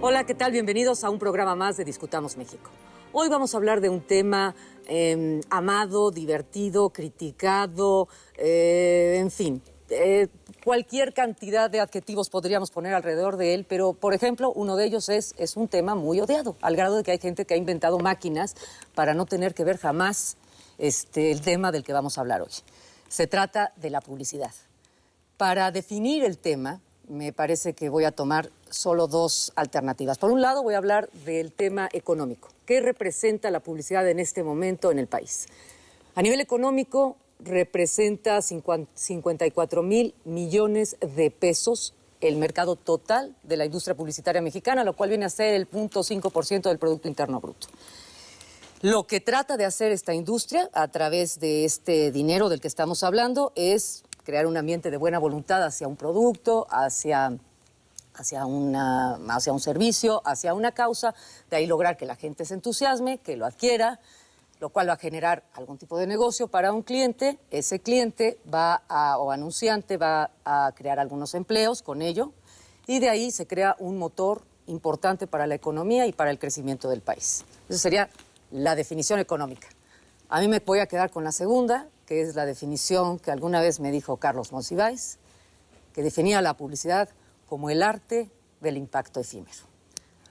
Hola, ¿qué tal? Bienvenidos a un programa más de Discutamos México. Hoy vamos a hablar de un tema amado, divertido, criticado, en fin. Cualquier cantidad de adjetivos podríamos poner alrededor de él, pero, por ejemplo, uno de ellos es un tema muy odiado, al grado de que hay gente que ha inventado máquinas para no tener que ver jamás el tema del que vamos a hablar hoy. Se trata de la publicidad. Para definir el tema, me parece que voy a tomar solo dos alternativas. Por un lado, voy a hablar del tema económico. ¿Qué representa la publicidad en este momento en el país? A nivel económico, representa 54,000 millones de pesos el mercado total de la industria publicitaria mexicana, lo cual viene a ser el 0.5% del Producto Interno Bruto. Lo que trata de hacer esta industria a través de este dinero del que estamos hablando es crear un ambiente de buena voluntad hacia un producto, hacia un servicio, hacia una causa, de ahí lograr que la gente se entusiasme, que lo adquiera, lo cual va a generar algún tipo de negocio para un cliente. Ese cliente o anunciante va a crear algunos empleos con ello, y de ahí se crea un motor importante para la economía y para el crecimiento del país. Esa sería la definición económica. A mí me voy a quedar con la segunda, que es la definición que alguna vez me dijo Carlos Monsiváis, que definía la publicidad como el arte del impacto efímero.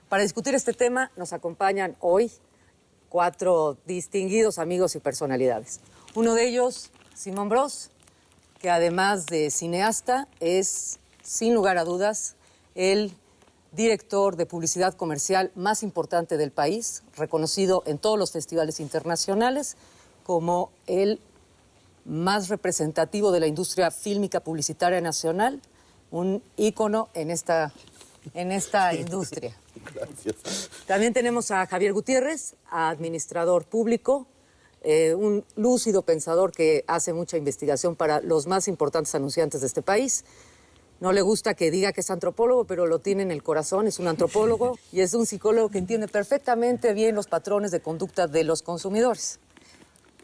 Para discutir este tema nos acompañan hoy 4 distinguidos amigos y personalidades. Uno de ellos, Simón Bros, que además de cineasta es, sin lugar a dudas, el director de publicidad comercial más importante del país, reconocido en todos los festivales internacionales como el más representativo de la industria fílmica publicitaria nacional, un ícono en esta industria. Gracias. También tenemos a Javier Gutiérrez, administrador público, un lúcido pensador que hace mucha investigación para los más importantes anunciantes de este país. No le gusta que diga que es antropólogo, pero lo tiene en el corazón, es un antropólogo y es un psicólogo que entiende perfectamente bien los patrones de conducta de los consumidores.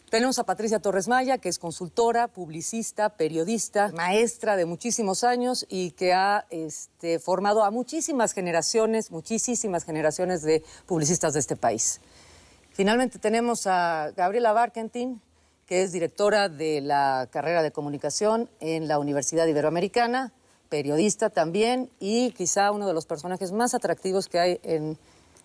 Tenemos a Patricia Torres Maya, que es consultora, publicista, periodista, maestra de muchísimos años y que ha formado a muchísimas generaciones de publicistas de este país. Finalmente tenemos a Gabriela Barkentin, que es directora de la carrera de comunicación en la Universidad Iberoamericana, periodista también y quizá uno de los personajes más atractivos que hay en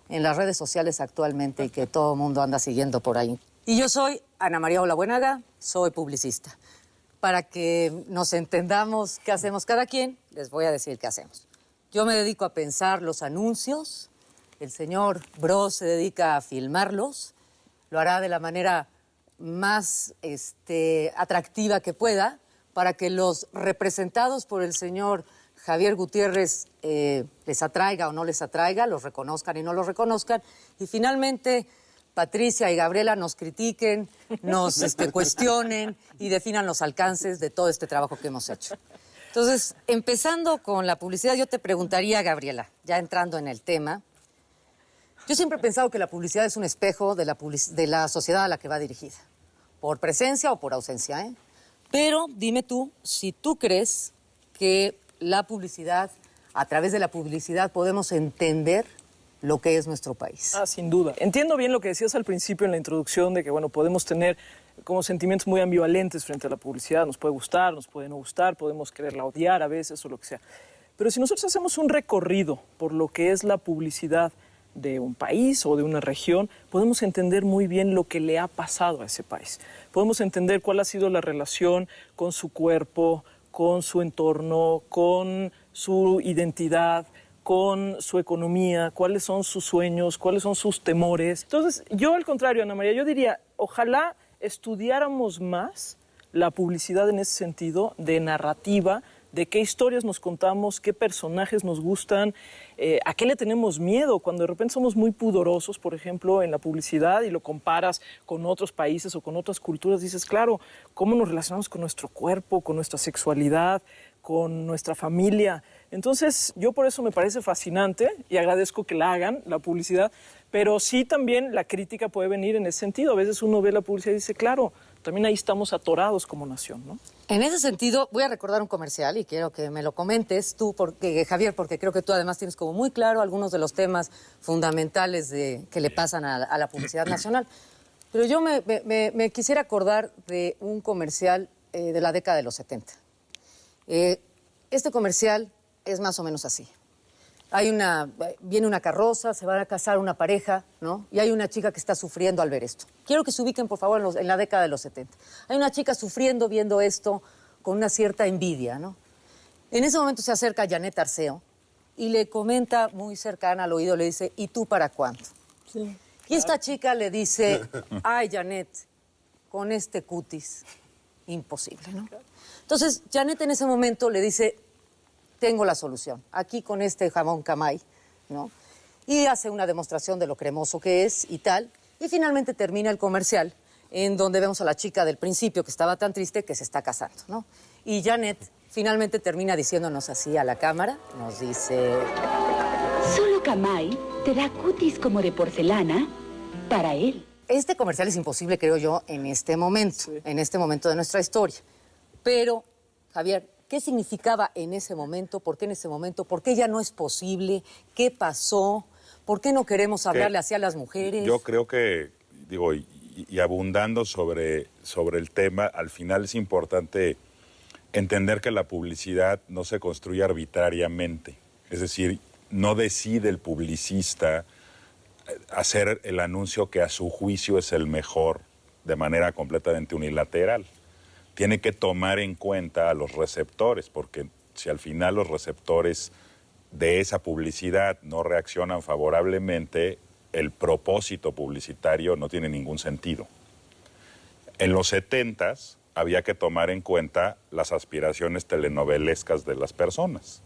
las redes sociales actualmente y que todo el mundo anda siguiendo por ahí. Y yo soy Ana María Olabuenaga, soy publicista. Para que nos entendamos qué hacemos cada quien, les voy a decir qué hacemos. Yo me dedico a pensar los anuncios, el señor Bros se dedica a filmarlos, lo hará de la manera más atractiva que pueda, para que los representados por el señor Javier Gutiérrez les atraiga o no les atraiga, los reconozcan y no los reconozcan, y finalmente Patricia y Gabriela nos critiquen, nos cuestionen y definan los alcances de todo este trabajo que hemos hecho. Entonces, empezando con la publicidad, yo te preguntaría, Gabriela, ya entrando en el tema, yo siempre he pensado que la publicidad es un espejo de la sociedad a la que va dirigida, por presencia o por ausencia, ¿eh? Pero dime tú, si tú crees que la publicidad, a través de la publicidad podemos entender lo que es nuestro país. Sin duda. Entiendo bien lo que decías al principio en la introducción de que, podemos tener como sentimientos muy ambivalentes frente a la publicidad. Nos puede gustar, nos puede no gustar, podemos quererla odiar a veces o lo que sea. Pero si nosotros hacemos un recorrido por lo que es la publicidad de un país o de una región, podemos entender muy bien lo que le ha pasado a ese país. Podemos entender cuál ha sido la relación con su cuerpo, con su entorno, con su identidad, con su economía, cuáles son sus sueños, cuáles son sus temores. Entonces, yo al contrario, Ana María, yo diría, ojalá estudiáramos más la publicidad en ese sentido de narrativa, de qué historias nos contamos, qué personajes nos gustan, a qué le tenemos miedo cuando de repente somos muy pudorosos, por ejemplo, en la publicidad y lo comparas con otros países o con otras culturas, dices, claro, ¿cómo nos relacionamos con nuestro cuerpo, con nuestra sexualidad, con nuestra familia? Entonces, yo por eso me parece fascinante y agradezco que la hagan, la publicidad, pero sí también la crítica puede venir en ese sentido. A veces uno ve la publicidad y dice, claro, También ahí estamos atorados como nación, ¿no? En ese sentido, voy a recordar un comercial y quiero que me lo comentes tú, Javier, porque creo que tú además tienes como muy claro algunos de los temas fundamentales que le pasan a la publicidad nacional. Pero yo me quisiera acordar de un comercial de la década de los 70. Este comercial es más o menos así. Viene una carroza, se va a casar una pareja, ¿no? Y hay una chica que está sufriendo al ver esto. Quiero que se ubiquen, por favor, en la década de los 70. Hay una chica sufriendo viendo esto con una cierta envidia, ¿no? En ese momento se acerca Janet Arceo y le comenta muy cercana al oído, le dice, ¿y tú para cuándo? Sí. Y esta chica le dice, ay, Janet, con este cutis, imposible, ¿no? Entonces, Janet en ese momento le dice, tengo la solución, aquí con este jamón Camay, ¿no? Y hace una demostración de lo cremoso que es y tal. Y finalmente termina el comercial en donde vemos a la chica del principio que estaba tan triste que se está casando, ¿no? Y Janet finalmente termina diciéndonos así a la cámara, nos dice... Solo Camay te da cutis como de porcelana para él. Este comercial es imposible, creo yo, en este momento de nuestra historia. Pero, Javier, ¿qué significaba en ese momento? ¿Por qué en ese momento? ¿Por qué ya no es posible? ¿Qué pasó? ¿Por qué no queremos hablarle así a las mujeres? Yo creo que, digo, y abundando sobre el tema, al final es importante entender que la publicidad no se construye arbitrariamente. Es decir, no decide el publicista hacer el anuncio que a su juicio es el mejor de manera completamente unilateral. Tiene que tomar en cuenta a los receptores, porque si al final los receptores de esa publicidad no reaccionan favorablemente, el propósito publicitario no tiene ningún sentido. En los 70s había que tomar en cuenta las aspiraciones telenovelescas de las personas.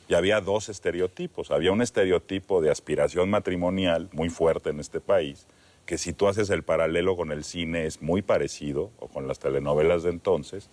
Y había dos estereotipos. Había un estereotipo de aspiración matrimonial muy fuerte en este país, que si tú haces el paralelo con el cine es muy parecido, o con las telenovelas de entonces,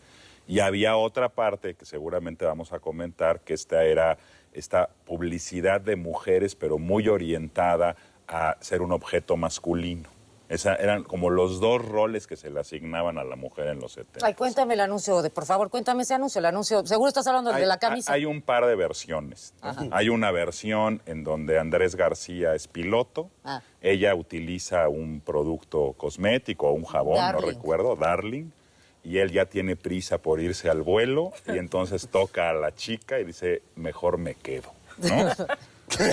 y había otra parte que seguramente vamos a comentar, que era esta publicidad de mujeres, pero muy orientada a ser un objeto masculino. Eran como los dos roles que se le asignaban a la mujer en los 70. Ay, cuéntame el anuncio, por favor, cuéntame ese anuncio, el anuncio. Seguro estás hablando de la camisa. Hay un par de versiones, ¿no? Hay una versión en donde Andrés García es piloto, ella utiliza un producto cosmético, un jabón, Darling. No recuerdo, Darling, y él ya tiene prisa por irse al vuelo, y entonces toca a la chica y dice, mejor me quedo, ¿no?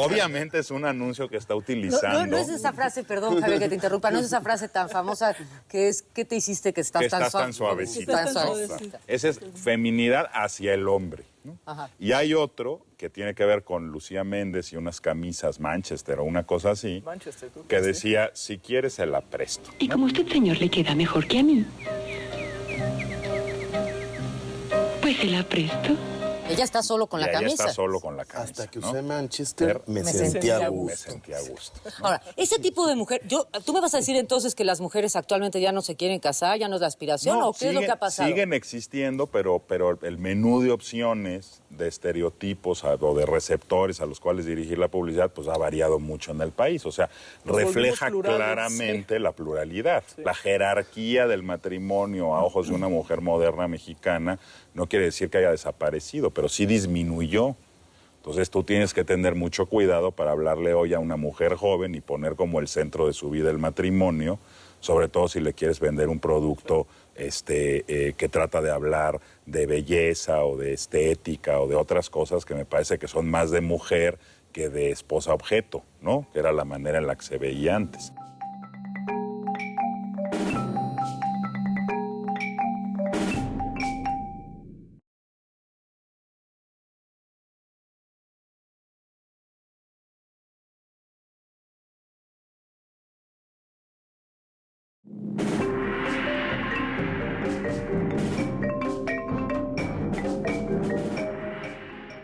Obviamente es un anuncio que está utilizando... No es esa frase, perdón, Javier, que te interrumpa, no es esa frase tan famosa que es, ¿qué te hiciste que estás tan suavecita? Esa es feminidad hacia el hombre, ¿no? Y hay otro que tiene que ver con Lucía Méndez y unas camisas Manchester o una cosa así, que decía, si quieres se la presto, ¿no? Y como a usted, señor, le queda mejor que a mí, pues se la presto. Ella está solo con la camisa. Ella está solo con la camisa. Hasta que usé Manchester, me sentía a gusto. Me sentía a gusto. Ahora, ese tipo de mujer, tú me vas a decir entonces que las mujeres actualmente ya no se quieren casar, ya no es la aspiración, ¿o qué es lo que ha pasado? Siguen existiendo, pero el menú de opciones, de estereotipos o de receptores a los cuales dirigir la publicidad, pues ha variado mucho en el país. O sea, refleja claramente la pluralidad. Sí. La jerarquía del matrimonio a ojos de una mujer moderna mexicana no quiere decir que haya desaparecido, pero sí disminuyó. Entonces tú tienes que tener mucho cuidado para hablarle hoy a una mujer joven y poner como el centro de su vida el matrimonio, sobre todo si le quieres vender un producto que trata de hablar de belleza o de estética o de otras cosas que me parece que son más de mujer que de esposa objeto, ¿no? Que era la manera en la que se veía antes.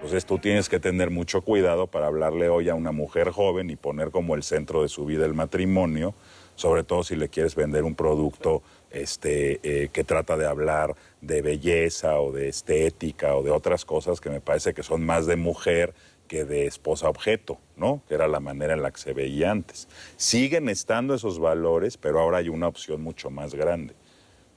Entonces tú tienes que tener mucho cuidado para hablarle hoy a una mujer joven y poner como el centro de su vida el matrimonio, sobre todo si le quieres vender un producto que trata de hablar de belleza o de estética o de otras cosas que me parece que son más de mujer que de esposa objeto, ¿no? Que era la manera en la que se veía antes. Siguen estando esos valores, pero ahora hay una opción mucho más grande.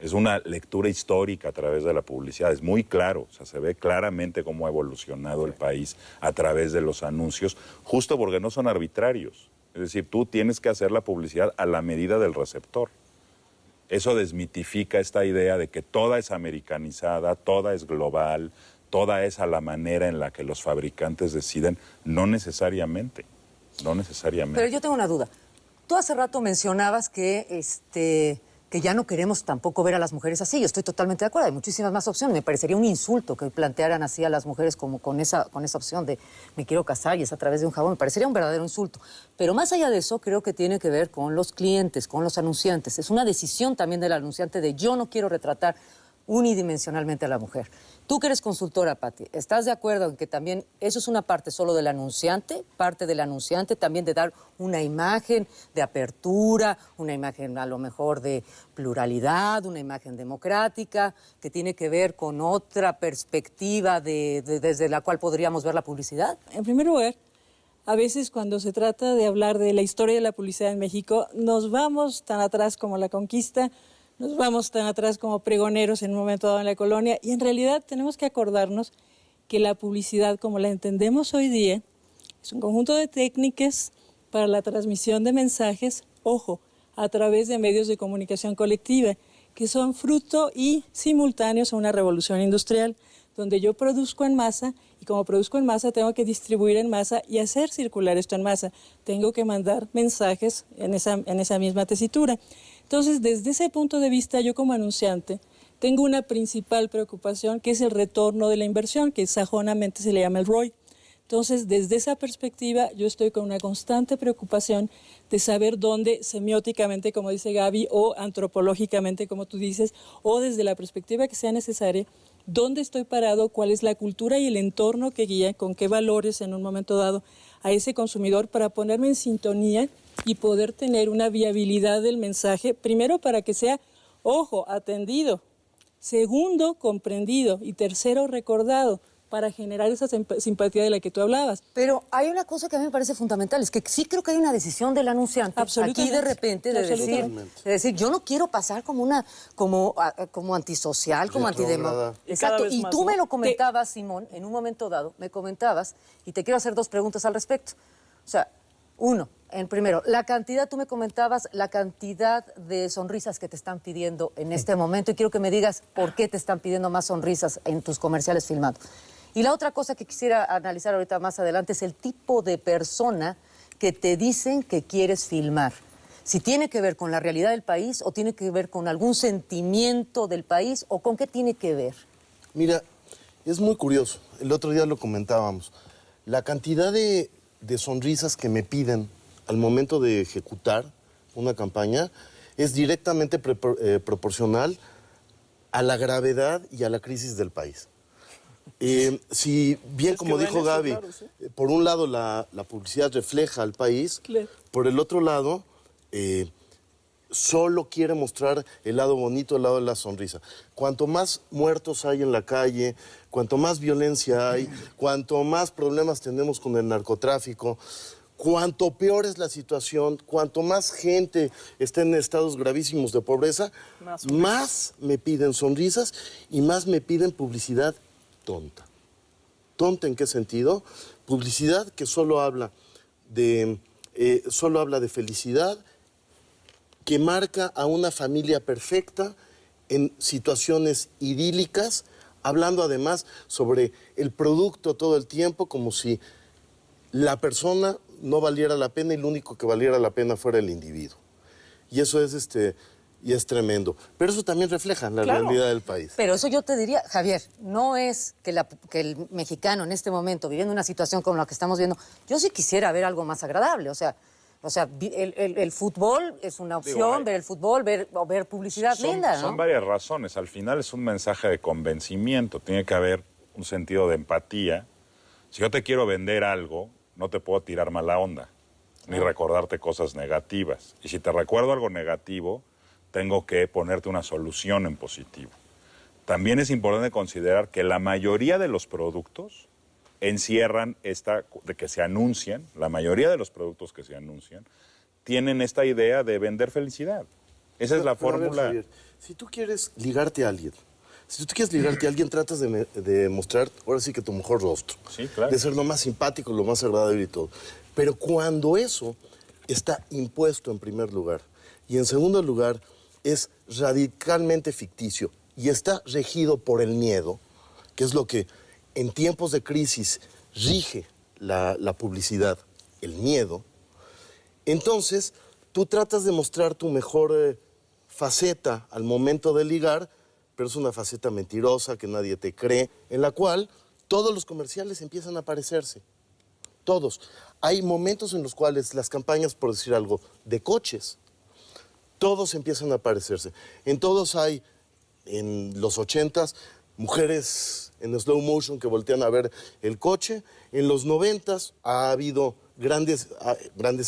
Es una lectura histórica a través de la publicidad, es muy claro, o sea, se ve claramente cómo ha evolucionado el país a través de los anuncios, justo porque no son arbitrarios. Es decir, tú tienes que hacer la publicidad a la medida del receptor. Eso desmitifica esta idea de que toda es americanizada, toda es global, toda es a la manera en la que los fabricantes deciden, no necesariamente, no necesariamente. Pero yo tengo una duda. Tú hace rato mencionabas que ya no queremos tampoco ver a las mujeres así. Yo estoy totalmente de acuerdo, hay muchísimas más opciones. Me parecería un insulto que plantearan así a las mujeres como con esa opción de me quiero casar y es a través de un jabón. Me parecería un verdadero insulto. Pero más allá de eso, creo que tiene que ver con los clientes, con los anunciantes. Es una decisión también del anunciante de yo no quiero retratar unidimensionalmente a la mujer. Tú que eres consultora, Pati, ¿estás de acuerdo en que también eso es una parte solo del anunciante, parte del anunciante también de dar una imagen de apertura, una imagen a lo mejor de pluralidad, una imagen democrática, que tiene que ver con otra perspectiva desde la cual podríamos ver la publicidad? En primer lugar, a veces cuando se trata de hablar de la historia de la publicidad en México, nos vamos tan atrás como la conquista, nos vamos tan atrás como pregoneros en un momento dado en la colonia, y en realidad tenemos que acordarnos que la publicidad, como la entendemos hoy día, es un conjunto de técnicas para la transmisión de mensajes, ojo, a través de medios de comunicación colectiva, que son fruto y simultáneos a una revolución industrial, donde yo produzco en masa, y como produzco en masa tengo que distribuir en masa y hacer circular esto en masa. Tengo que mandar mensajes en esa misma tesitura. Entonces, desde ese punto de vista, yo como anunciante tengo una principal preocupación, que es el retorno de la inversión, que sajonamente se le llama el ROI. Entonces, desde esa perspectiva, yo estoy con una constante preocupación de saber dónde, semióticamente, como dice Gaby, o antropológicamente, como tú dices, o desde la perspectiva que sea necesaria, dónde estoy parado, cuál es la cultura y el entorno que guía, con qué valores en un momento dado a ese consumidor, para ponerme en sintonía y poder tener una viabilidad del mensaje, primero para que sea, ojo, atendido, segundo, comprendido, y tercero, recordado, para generar esa simpatía de la que tú hablabas. Pero hay una cosa que a mí me parece fundamental, es que sí creo que hay una decisión del anunciante aquí de repente de decir, yo no quiero pasar como antisocial, como antidemócrata. Exacto, y tú me lo comentabas, Simón, en un momento dado, me comentabas, y te quiero hacer dos preguntas al respecto. O sea, uno, primero, la cantidad, tú me comentabas la cantidad de sonrisas que te están pidiendo en este momento, y quiero que me digas por qué te están pidiendo más sonrisas en tus comerciales filmados. Y la otra cosa que quisiera analizar ahorita más adelante es el tipo de persona que te dicen que quieres filmar. Si tiene que ver con la realidad del país o tiene que ver con algún sentimiento del país o con qué tiene que ver. Mira, es muy curioso. El otro día lo comentábamos. La cantidad de sonrisas que me piden al momento de ejecutar una campaña es directamente proporcional a la gravedad y a la crisis del país. Si bien, como dijo Gaby, claro, ¿sí? Por un lado la publicidad refleja al país, claro. Por el otro lado solo quiere mostrar el lado bonito, el lado de la sonrisa. Cuanto más muertos hay en la calle, cuanto más violencia hay, cuanto más problemas tenemos con el narcotráfico, cuanto peor es la situación, cuanto más gente está en estados gravísimos de pobreza, más me piden sonrisas y más me piden publicidad tonta. ¿Tonta en qué sentido? Publicidad que solo habla de felicidad, que marca a una familia perfecta en situaciones idílicas, hablando además sobre el producto todo el tiempo, como si la persona no valiera la pena y lo único que valiera la pena fuera el individuo. Y eso es y es tremendo. Pero eso también refleja la realidad del país. Pero eso yo te diría, Javier, no es que el mexicano en este momento, viviendo una situación como la que estamos viendo, yo sí quisiera ver algo más agradable. O sea, el fútbol es una opción, ver el fútbol, ver publicidad linda, ¿no? Son varias razones. Al final es un mensaje de convencimiento. Tiene que haber un sentido de empatía. Si yo te quiero vender algo, no te puedo tirar mala onda, ni recordarte cosas negativas. Y si te recuerdo algo negativo, tengo que ponerte una solución en positivo. También es importante considerar que la mayoría de los productos encierran de que se anuncian, la mayoría de los productos que se anuncian, tienen esta idea de vender felicidad. Esa es la Pero a ver, fórmula. Javier, si tú quieres ligarte a alguien, tratas de mostrar, ahora sí que tu mejor rostro. Sí, claro. De ser lo más simpático, lo más agradable y todo. Pero cuando eso está impuesto en primer lugar y en segundo lugar es radicalmente ficticio y está regido por el miedo, que es lo que en tiempos de crisis rige la publicidad, el miedo, entonces tú tratas de mostrar tu mejor faceta al momento de ligar, pero es una faceta mentirosa que nadie te cree, en la cual todos los comerciales empiezan a parecerse. Todos. Hay momentos en los cuales las campañas, por decir algo, de coches, todos empiezan a parecerse. En todos hay, en los 80s, mujeres en slow motion que voltean a ver el coche. En los 90s ha habido grandes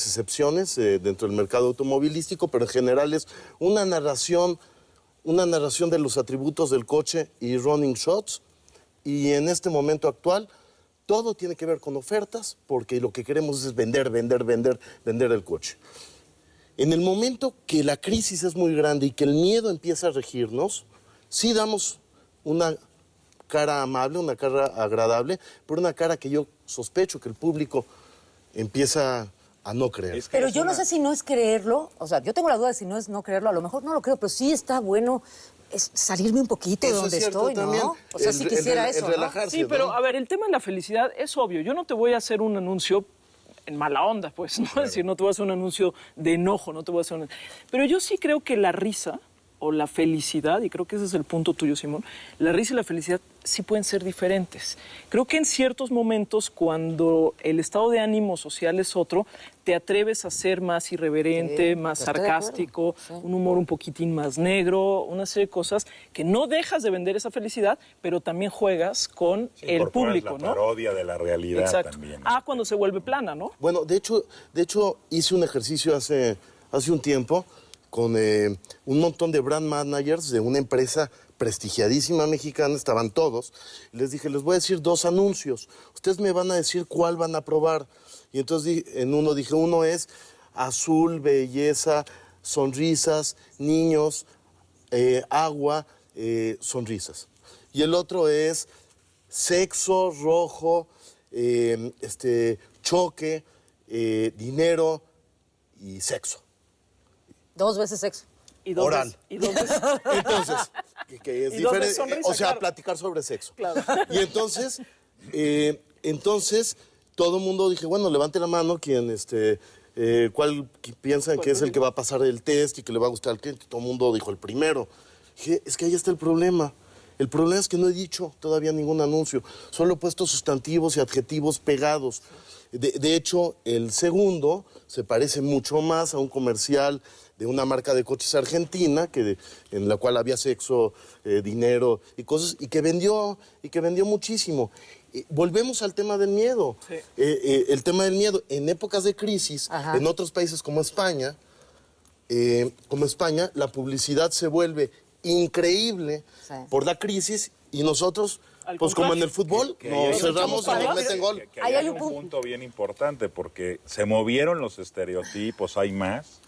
excepciones dentro del mercado automovilístico, pero en general es una narración de los atributos del coche y running shots. Y en este momento actual, todo tiene que ver con ofertas, porque lo que queremos es vender el coche. En el momento que la crisis es muy grande y que el miedo empieza a regirnos, sí damos una cara amable, una cara agradable, pero una cara que yo sospecho que el público empieza a no creer. Pero yo no sé si no es creerlo, o sea, yo tengo la duda de si no es no creerlo, a lo mejor no lo creo, pero sí está bueno salirme un poquito de Eso donde es cierto estoy, también. ¿no? O sea, si quisiera eso, ¿no? relajarse, Sí, pero ¿no? a ver, el tema de la felicidad es obvio. Yo no te voy a hacer un anuncio en mala onda, pues, ¿no? Es decir, no te voy a hacer un anuncio de enojo, no te voy a hacer un... Pero yo sí creo que la risa o la felicidad, y creo que ese es el punto tuyo, Simón, la risa y la felicidad sí pueden ser diferentes. Creo que en ciertos momentos, cuando el estado de ánimo social es otro, te atreves a ser más irreverente, Sí, más estoy de acuerdo. sarcástico, Sí. un humor un poquitín más negro, una serie de cosas que no dejas de vender esa felicidad, pero también juegas con el Incorporas público, la ¿no? parodia de la realidad Exacto. también. Cuando se vuelve plana, ¿no? Bueno, de hecho hice un ejercicio hace un tiempo con un montón de brand managers de una empresa prestigiadísima mexicana, estaban todos. Y les dije, les voy a decir 2 anuncios. Ustedes me van a decir cuál van a probar. Y entonces uno es azul, belleza, sonrisas, niños, agua, sonrisas. Y el otro es sexo, rojo, choque, dinero y sexo. 2 veces sexo. Y dos Oral. veces- y dos veces- Entonces, que es Y dos diferente, veces sonrisa, o sea, claro. platicar sobre sexo. Claro. Y entonces todo el mundo dije, bueno, levante la mano quien, cuál piensan que es el que va a pasar el test y que le va a gustar al cliente. Todo el mundo dijo el primero. Dije, es que ahí está el problema. El problema es que no he dicho todavía ningún anuncio. Solo he puesto sustantivos y adjetivos pegados. De hecho, el segundo se parece mucho más a un comercial de una marca de coches argentina, en la cual había sexo, dinero y cosas, y que vendió muchísimo. Volvemos al tema del miedo. Sí. El tema del miedo, en épocas de crisis, Ajá. en otros países como España, la publicidad se vuelve increíble Sí. por la crisis y nosotros, Al pues como en contrario. el fútbol, Que nos ahí cerramos y hay nos un- meten gol. Que Ahí hay hay un un punto bien importante, porque se movieron los estereotipos, hay más,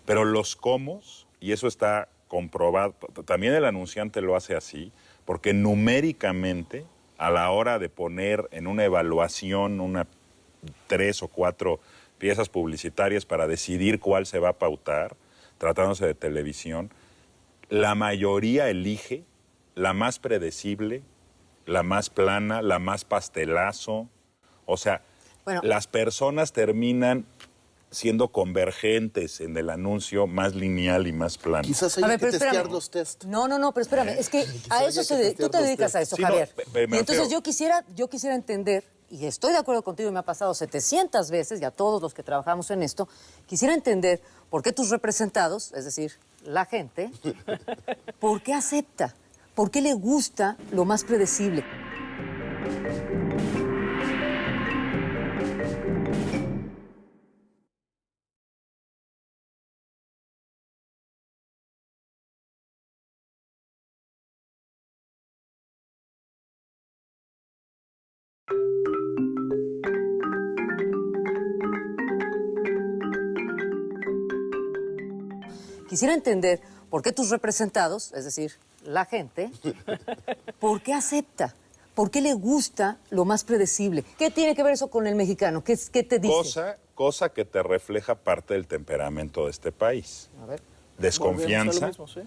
pero los comos, y eso está comprobado, también el anunciante lo hace así, porque numéricamente, a la hora de poner en una evaluación 3 o 4 piezas publicitarias para decidir cuál se va a pautar, tratándose de televisión, la mayoría elige la más predecible, la más plana, la más pastelazo. O sea, Bueno. las personas terminan siendo convergentes en el anuncio más lineal y más plano. Quizás A hay ver, que pero testear espérame. los test. No, pero espérame, es que a haya eso que tú testear te los dedicas a test. eso, Sí, no, Javier. me Y entonces refiero- yo quisiera entender, y estoy de acuerdo contigo, y me ha pasado 700 veces, y a todos los que trabajamos en esto, quisiera entender por qué tus representados, es decir, la gente, ¿por qué acepta? ¿Por qué le gusta lo más predecible? Quisiera entender ¿por qué tus representados, es decir, la gente, por qué acepta? ¿Por qué le gusta lo más predecible? ¿Qué tiene que ver eso con el mexicano? ¿Qué te dice? Cosa que te refleja parte del temperamento de este país. A ver. Desconfianza, Mismo, ¿sí?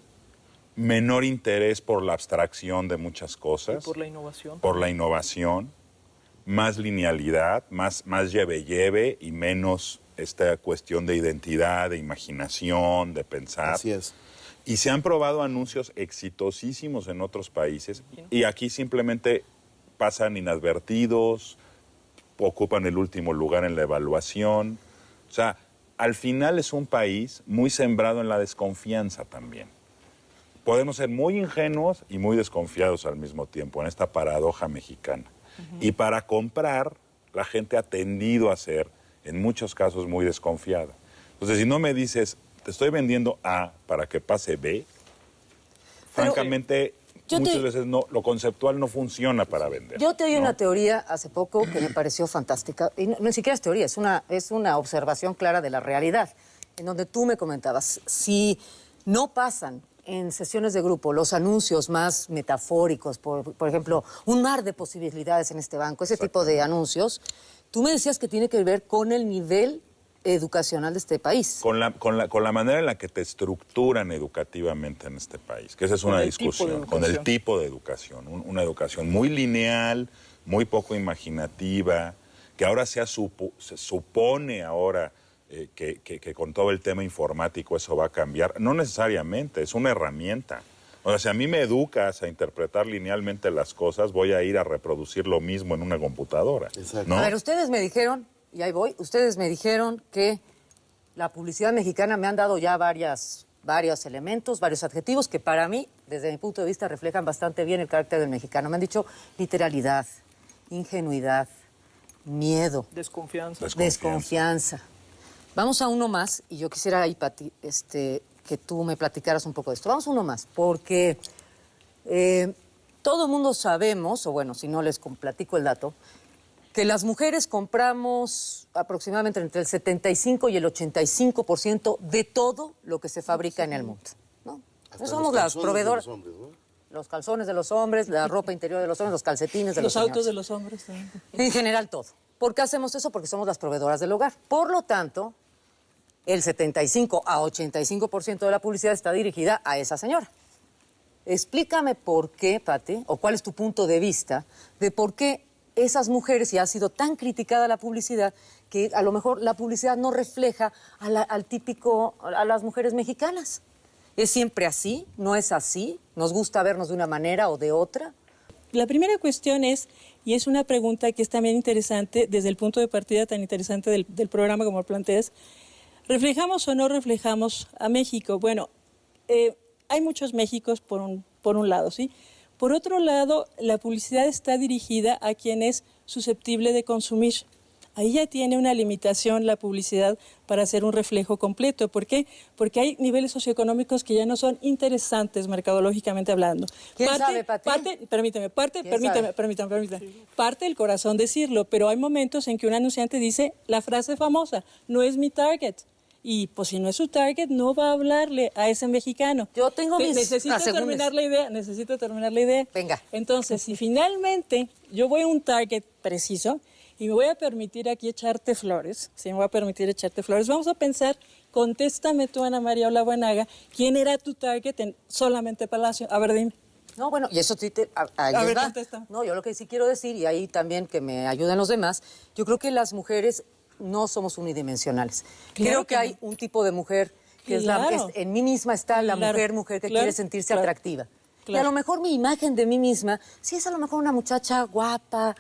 menor interés por la abstracción de muchas cosas. Y por la innovación. Por la innovación, más linealidad, más lleve y menos esta cuestión de identidad, de imaginación, de pensar. Así es. Y se han probado anuncios exitosísimos en otros países y aquí simplemente pasan inadvertidos, ocupan el último lugar en la evaluación. O sea, al final es un país muy sembrado en la desconfianza también. Podemos ser muy ingenuos y muy desconfiados al mismo tiempo en esta paradoja mexicana. Y para comprar, la gente ha tendido a ser, en muchos casos, muy desconfiada. Entonces, si no me dices, te estoy vendiendo A para que pase B, francamente, muchas veces no, lo conceptual no funciona para vender. Yo te oí ¿no? una teoría hace poco que me pareció fantástica. Y no, ni siquiera es teoría, es una observación clara de la realidad. En donde tú me comentabas, si no pasan en sesiones de grupo los anuncios más metafóricos, por ejemplo, un mar de posibilidades en este banco, ese tipo de anuncios, tú me decías que tiene que ver con el nivel educacional de este país. Con la manera en la que te estructuran educativamente en este país, que esa es una discusión, con el tipo de educación, una educación muy lineal, muy poco imaginativa, que ahora se supone ahora que con todo el tema informático eso va a cambiar. No necesariamente, es una herramienta. O sea, si a mí me educas a interpretar linealmente las cosas, voy a ir a reproducir lo mismo en una computadora. Exacto. ¿no? A ver, ustedes me dijeron, y ahí voy, ustedes me dijeron que la publicidad mexicana me han dado ya varios elementos, varios adjetivos que para mí, desde mi punto de vista, reflejan bastante bien el carácter del mexicano. Me han dicho literalidad, ingenuidad, miedo, desconfianza. Vamos a uno más, y yo quisiera ahí, Pati, que tú me platicaras un poco de esto. Vamos a uno más, porque todo el mundo sabemos, o bueno, si no les platico el dato, que las mujeres compramos aproximadamente entre el 75 y el 85% de todo lo que se fabrica en el mundo, ¿no? No somos las proveedoras. Los calzones de los hombres, la ropa interior de los hombres, los calcetines de los señores. Los autos de los hombres también. En general todo. ¿Por qué hacemos eso? Porque somos las proveedoras del hogar. Por lo tanto, el 75 a 85% de la publicidad está dirigida a esa señora. Explícame por qué, Pati, o cuál es tu punto de vista de por qué esas mujeres, y ha sido tan criticada la publicidad, que a lo mejor la publicidad no refleja a las mujeres mexicanas. ¿Es siempre así? ¿No es así? ¿Nos gusta vernos de una manera o de otra? La primera cuestión es, y es una pregunta que es también interesante desde el punto de partida tan interesante del programa como lo planteas, ¿reflejamos o no reflejamos a México? Bueno, hay muchos Méxicos por un lado, ¿sí? Por otro lado, la publicidad está dirigida a quien es susceptible de consumir. Ahí ya tiene una limitación la publicidad para hacer un reflejo completo. ¿Por qué? Porque hay niveles socioeconómicos que ya no son interesantes mercadológicamente hablando. ¿Quién sabe, Pati? Permítame, parte del corazón decirlo, pero hay momentos en que un anunciante dice la frase famosa, no es mi target. Y pues si no es su target, no va a hablarle a ese mexicano. Yo tengo mis Necesito terminar la idea. Venga. Entonces, si finalmente yo voy a un target preciso y me voy a permitir aquí echarte flores, vamos a pensar, contéstame tú, Ana María Olabuenaga, ¿quién era tu target en solamente Palacio? A ver, dime. No, bueno, y eso sí ahí A ver, va. contesta. No, yo lo que sí quiero decir, y ahí también que me ayuden los demás, yo creo que las mujeres no somos unidimensionales. Claro Creo que que hay un tipo de mujer que en mí misma está la mujer que quiere sentirse atractiva. Y a lo mejor mi imagen de mí misma, sí es a lo mejor una muchacha guapa,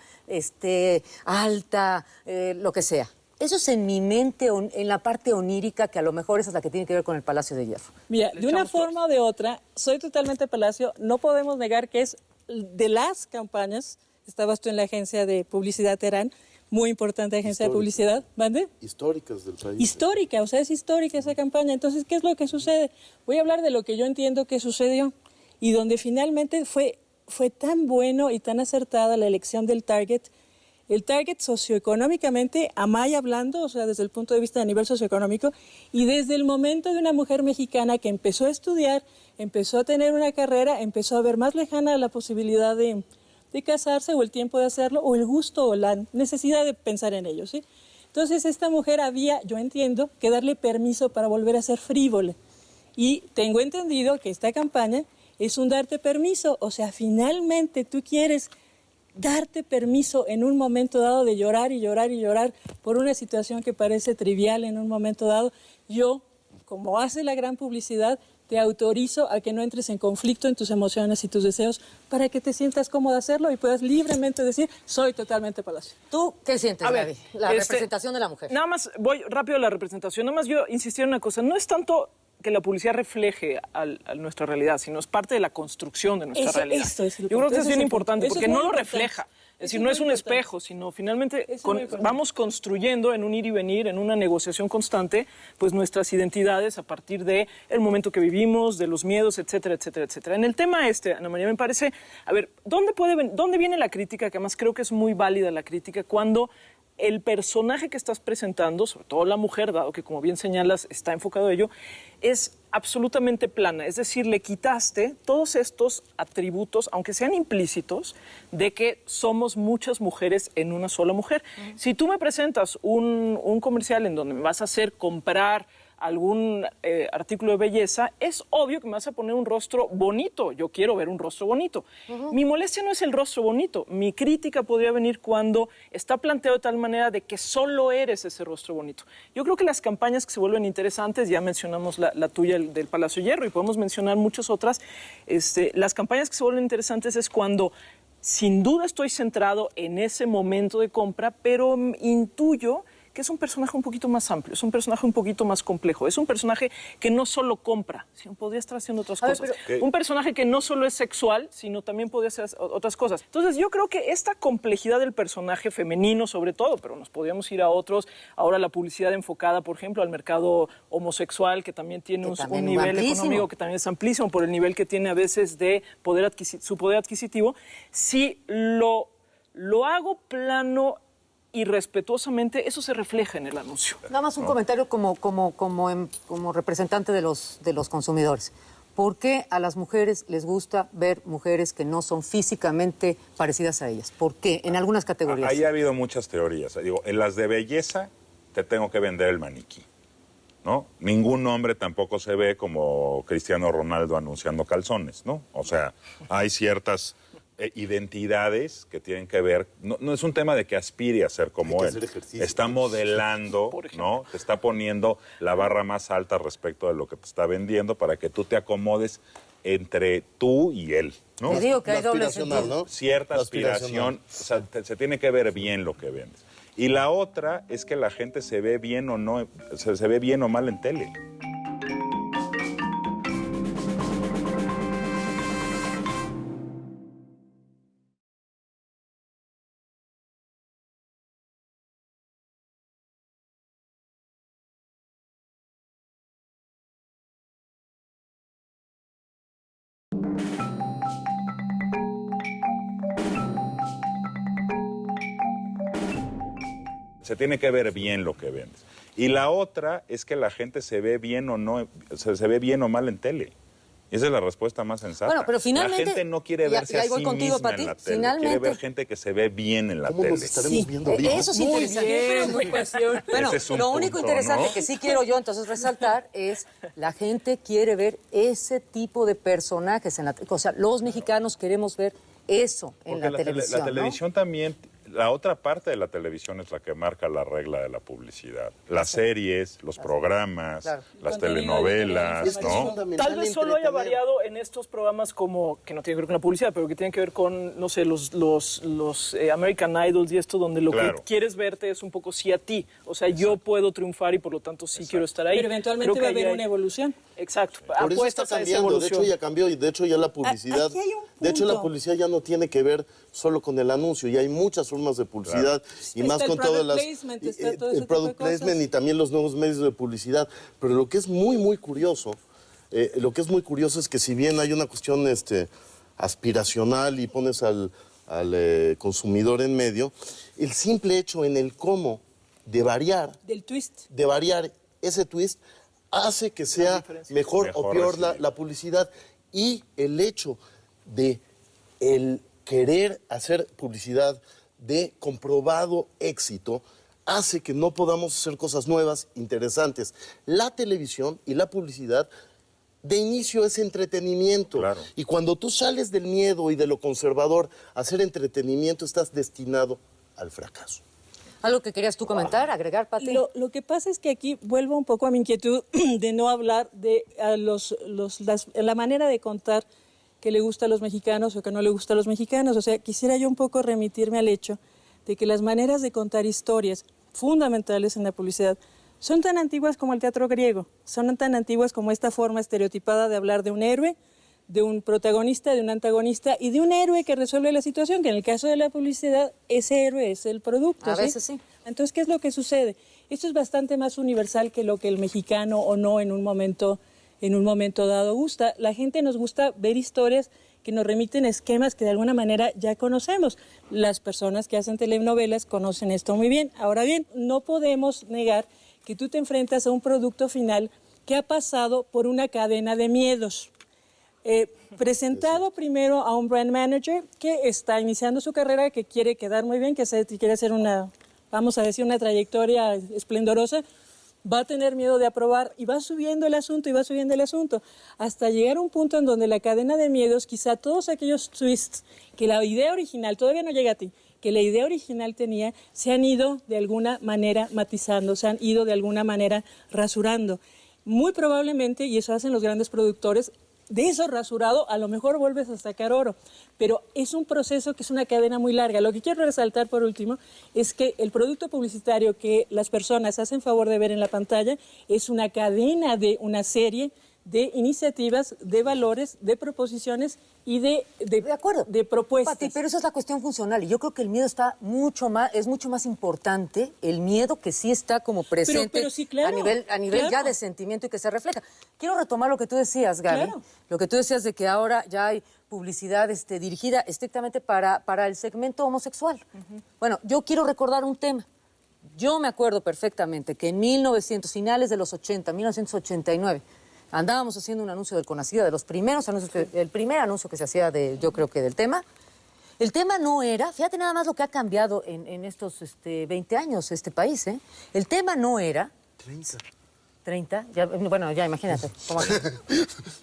alta, lo que sea. Eso es en mi mente, en la parte onírica, que a lo mejor esa es la que tiene que ver con el Palacio de Hierro. Mira, de una forma o de otra, soy totalmente Palacio, no podemos negar que es de las campañas, estabas tú en la agencia de publicidad Terán, muy importante agencia de publicidad, ¿mande? Históricas del país. Histórica, o sea, es histórica esa campaña. Entonces, ¿qué es lo que sucede? Voy a hablar de lo que yo entiendo que sucedió y donde finalmente fue tan bueno y tan acertada la elección del target. el target socioeconómicamente, Amaya hablando, o sea, desde el punto de vista a nivel socioeconómico, y desde el momento de una mujer mexicana que empezó a estudiar, empezó a tener una carrera, empezó a ver más lejana la posibilidad de casarse, o el tiempo de hacerlo, o el gusto, o la necesidad de pensar en ello, ¿sí? Entonces, esta mujer había, yo entiendo, que darle permiso para volver a ser frívola. Y tengo entendido que esta campaña es un darte permiso. O sea, finalmente tú quieres darte permiso en un momento dado de llorar y llorar y llorar por una situación que parece trivial en un momento dado. Yo, como hace la gran publicidad, te autorizo a que no entres en conflicto en tus emociones y tus deseos para que te sientas cómodo a hacerlo y puedas libremente decir, soy totalmente Palacio. ¿Tú qué sientes, A ver, Gaby? La representación de la mujer. Nada más, voy rápido a la representación. Nada más yo insistir en una cosa. No es tanto que la publicidad refleje a nuestra realidad, sino es parte de la construcción de nuestra realidad. Esto es el yo creo que punto, eso es bien el importante, punto. porque Eso es no muy lo importante. refleja. Es decir, Eso no es es un muy espejo, importante. sino finalmente Eso es muy importante. vamos construyendo en un ir y venir, en una negociación constante, pues nuestras identidades a partir de el momento que vivimos, de los miedos, etcétera, etcétera, etcétera. En el tema Ana María, me parece, a ver, ¿dónde viene la crítica? Que además creo que es muy válida la crítica cuando el personaje que estás presentando, sobre todo la mujer, dado que como bien señalas está enfocado a ello, es absolutamente plana. Es decir, le quitaste todos estos atributos, aunque sean implícitos, de que somos muchas mujeres en una sola mujer. Si tú me presentas un comercial en donde me vas a hacer comprar algún artículo de belleza, es obvio que me vas a poner un rostro bonito. Yo quiero ver un rostro bonito. Mi molestia no es el rostro bonito. Mi crítica podría venir cuando está planteado de tal manera de que solo eres ese rostro bonito. Yo creo que las campañas que se vuelven interesantes, ya mencionamos la tuya del Palacio Hierro y podemos mencionar muchas otras, las campañas que se vuelven interesantes es cuando sin duda estoy centrado en ese momento de compra, pero intuyo que es un personaje un poquito más amplio, es un personaje un poquito más complejo, es un personaje que no solo compra, sino podría estar haciendo otras cosas. Un personaje que no solo es sexual, sino también podría hacer otras cosas. Entonces yo creo que esta complejidad del personaje femenino sobre todo, pero nos podríamos ir a otros, ahora la publicidad enfocada, por ejemplo, al mercado homosexual, que también tiene un nivel económico que también es amplísimo por el nivel que tiene a veces de su poder adquisitivo, si lo hago plano y respetuosamente, eso se refleja en el anuncio. Nada más un comentario como representante de los consumidores. ¿Por qué a las mujeres les gusta ver mujeres que no son físicamente parecidas a ellas? ¿Por qué? En algunas categorías. Ahí ha habido muchas teorías. Digo, en las de belleza te tengo que vender el maniquí, ¿no? Ningún hombre tampoco se ve como Cristiano Ronaldo anunciando calzones, ¿no? O sea, hay ciertas identidades que tienen que ver, no es un tema de que aspire a ser como él, está modelando, ¿no? Te está poniendo la barra más alta respecto de lo que te está vendiendo para que tú te acomodes entre tú y él, ¿no? Te digo que hay doble sentido, ¿no? Cierta aspiración, o sea, se tiene que ver bien lo que vendes. Y la otra es que la gente se ve bien o no, se ve bien o mal en tele. Se tiene que ver bien lo que vendes. Y la otra es que la gente se ve bien o no, se ve bien o mal en tele. Y esa es la respuesta más sensata. Bueno, pero finalmente... La gente no quiere verse a sí misma en la tele. Quiere ver gente que se ve bien en la tele. Nos estaremos viendo bien? Eso es interesante. Bueno, es un lo único punto, interesante ¿no? que sí quiero yo entonces resaltar es la gente quiere ver ese tipo de personajes en la tele. O sea, los mexicanos queremos ver eso en Porque la televisión, la televisión también, la otra parte de la televisión es la que marca la regla de la publicidad. Las series, los programas, las telenovelas, ¿no? Tal vez solo haya variado en estos programas como, que no tienen que ver con la publicidad, pero que tienen que ver con, no sé, los American Idols y esto, donde lo que quieres verte es un poco sí a ti. O sea, yo puedo triunfar y por lo tanto sí quiero estar ahí. Pero eventualmente va a haber una evolución. Exacto. Por eso está cambiando, de hecho ya cambió y de hecho ya la publicidad, Aquí hay un punto. de hecho la publicidad ya no tiene que ver solo con el anuncio, ya hay muchas formas de publicidad y más con todas las el product placement y también los nuevos medios de publicidad, pero lo que es muy curioso, es que si bien hay una cuestión aspiracional y pones al consumidor en medio, el simple hecho en el cómo de variar, Del twist. de variar ese twist, hace que sea mejor o peor la publicidad. Y el hecho de el querer hacer publicidad de comprobado éxito hace que no podamos hacer cosas nuevas, interesantes. La televisión y la publicidad de inicio es entretenimiento. Claro. Y cuando tú sales del miedo y de lo conservador a hacer entretenimiento, estás destinado al fracaso. ¿Algo que querías tú comentar, agregar, Pati? Lo que pasa es que aquí vuelvo un poco a mi inquietud de no hablar de la manera de contar que le gusta a los mexicanos o que no le gusta a los mexicanos. O sea, quisiera yo un poco remitirme al hecho de que las maneras de contar historias fundamentales en la publicidad son tan antiguas como el teatro griego, son tan antiguas como esta forma estereotipada de hablar de un héroe, de un protagonista, de un antagonista y de un héroe que resuelve la situación, que en el caso de la publicidad ese héroe es el producto. A veces sí. Entonces, ¿qué es lo que sucede? Esto es bastante más universal que lo que el mexicano o no en un momento dado gusta. La gente nos gusta ver historias que nos remiten esquemas que de alguna manera ya conocemos. Las personas que hacen telenovelas conocen esto muy bien. Ahora bien, no podemos negar que tú te enfrentas a un producto final que ha pasado por una cadena de miedos. Presentado primero a un brand manager que está iniciando su carrera, que quiere quedar muy bien, que quiere hacer una trayectoria esplendorosa, va a tener miedo de aprobar y va subiendo el asunto hasta llegar a un punto en donde la cadena de miedos, quizá todos aquellos twists que la idea original, todavía no llega a ti, que la idea original tenía, se han ido de alguna manera matizando, se han ido de alguna manera rasurando. Muy probablemente, y eso hacen los grandes productores, de eso rasurado a lo mejor vuelves a sacar oro, pero es un proceso que es una cadena muy larga. Lo que quiero resaltar por último es que el producto publicitario que las personas hacen favor de ver en la pantalla es una cadena de una serie de iniciativas, de valores, de proposiciones y de acuerdo, de propuestas. Pati, pero esa es la cuestión funcional y yo creo que el miedo es mucho más importante, el miedo que sí está como presente pero sí, claro, a nivel claro. ya de sentimiento y que se refleja. Quiero retomar lo que tú decías, Gaby, Claro. lo que tú decías de que ahora ya hay publicidad dirigida estrictamente para el segmento homosexual. Bueno, yo quiero recordar un tema. Yo me acuerdo perfectamente que en finales de los 80, 1989, andábamos haciendo un anuncio del Conacida, de los primeros anuncios, el primer anuncio que se hacía yo creo que del tema. El tema no era, fíjate nada más lo que ha cambiado en estos 20 años este país, ¿eh? El tema no era... 30, ya imagínate.